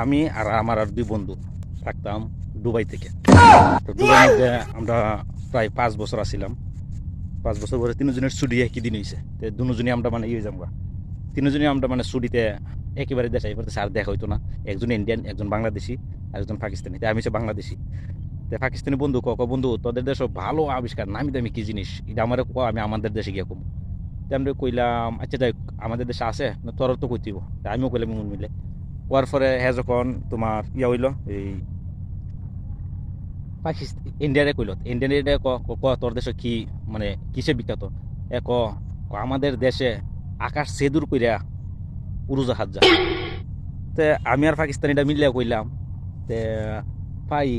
আমি আর আমার দুই বন্ধু থাকতাম দুবাই থেকে। তো দুবাই মধ্যে আমরা প্রায় 5 বছর আছিলাম। 5 বছর পরে তিনজনের ছুটি একই দিন হয়েছে। তো দুজনই আমরা মানে ইয়ে যাবো, তিনজনই আমরা মানে ছুটিতে একেবারে দেশে পড়তেছে, আর দেখা হইতো না। একজন ইন্ডিয়ান, একজন বাংলাদেশি, আর একজন পাকিস্তানি। তো আমি হচ্ছে বাংলাদেশি। তো পাকিস্তানি বন্ধু বন্ধু তোদের দেশে ভালো আবিষ্কার, নামি দামি কি জিনিস এটা আমার আমি আমাদের দেশে গিয়ে কম। তো আমরা কইলাম আচ্ছা যাই আমাদের দেশে আছে না, তোর তো কইতিব। তা আমিও কইলাম মন মিলে হওয়ার পরে হ্যাঁ যখন তোমার ইয়া হইলো এই পাকিস্তান ইন্ডিয়ারে কইল, ইন্ডিয়ারে তোর দেশে কি মানে কিসে বিখ্যাত? এ আমাদের দেশে আকাশ সেদুর কইরা উড়োজাহাজ যায়। তে আমি আর পাকিস্তানিটা মিলিয়া কইলাম তে ভাই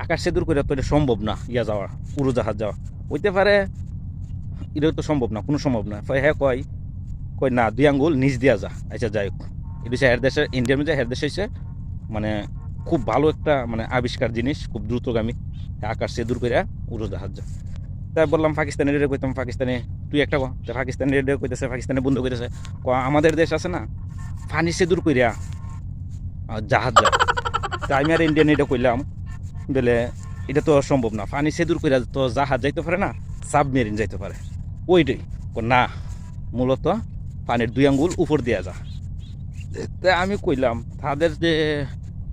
আকাশ সেদুর কইরা তো এটা সম্ভব না, ইয়া যাওয়া উড়োজাহাজ যাওয়া হইতে পারে, এটা তো সম্ভব না, কোনো সম্ভব না। হ্যাঁ কয় কয় না, 2 আঙ্গুল নিচ দিয়া যা। আচ্ছা যাই হোক, এটা হচ্ছে হের দেশের ইন্ডিয়ার মধ্যে হের দেশে হচ্ছে মানে খুব ভালো একটা মানে আবিষ্কার জিনিস, খুব দ্রুতগামী আকাশ সে দূর করে উড়োজাহাজ। তাই বললাম পাকিস্তানি রেডে কইতাম, পাকিস্তানে তুই একটা পাকিস্তানি রেডে কইতেছে, পাকিস্তানি বন্ধু কইতেছে আমাদের দেশ আছে না ফানি সে দূর কইরা জাহাজ যায়। তা আমি আর ইন্ডিয়ান এটা কইলাম বলে এটা তো সম্ভব না, ফানি সে দূর কইরা তো জাহাজ যাইতে পারে না, সাবমেরিন যাইতে পারে। ওইটাই না, মূলত পানির 2 আঙ্গুল উপর দিয়া যা। তা আমি কইলাম তাদের যে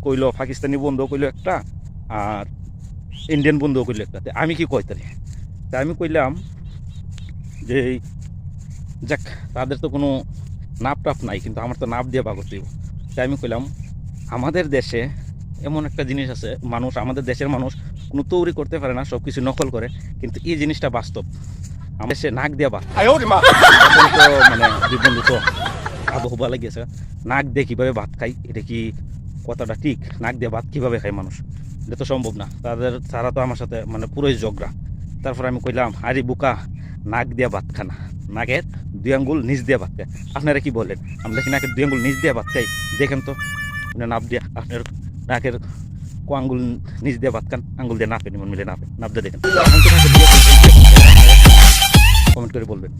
কইলো পাকিস্তানি বন্ধু কইলো একটা, আর ইন্ডিয়ান বন্ধু কইলো একটা, আমি কি কইতারি? তা আমি কইলাম যে যাক তাদের তো কোনো নাপ টাপ নাই, কিন্তু আমার তো নাপ দিয়ে বাগর দিব। তাই আমি কইলাম আমাদের দেশে এমন একটা জিনিস আছে, মানুষ আমাদের দেশের মানুষ কোনো তৈরি করতে পারে না, সব কিছু নকল করে, কিন্তু এই জিনিসটা বাস্তব। আমাদের দেশে নাক দিয়ে বাদ মানে দুই বন্ধু তো আবহাওয়া লাগিয়েছে, নাক দিয়ে কীভাবে ভাত খাই, এটা কি কথাটা ঠিক? নাক দিয়ে ভাত কীভাবে খায় মানুষ? এটা তো সম্ভব না। তারা তো আমার সাথে মানে পুরোই ঝগড়া। তারপর আমি কইলাম আরে বুকা, নাক দিয়ে ভাত খানা, নাকের 2 আঙ্গুল নিচ দিয়ে ভাত খায়। আপনারা কি বলেন, আমরা কি নাকের 2 আঙ্গুল নিচ দিয়ে ভাত খাই? দেখেন তো নাপ দিয়া আপনার নাকের আঙ্গুল নিচ দিয়ে ভাত খান, আঙ্গুল দিয়ে নাপেন, মন মিলে নাপেন, নাপ দিয়ে দেখেন। কমেন্ট করে বলবেন।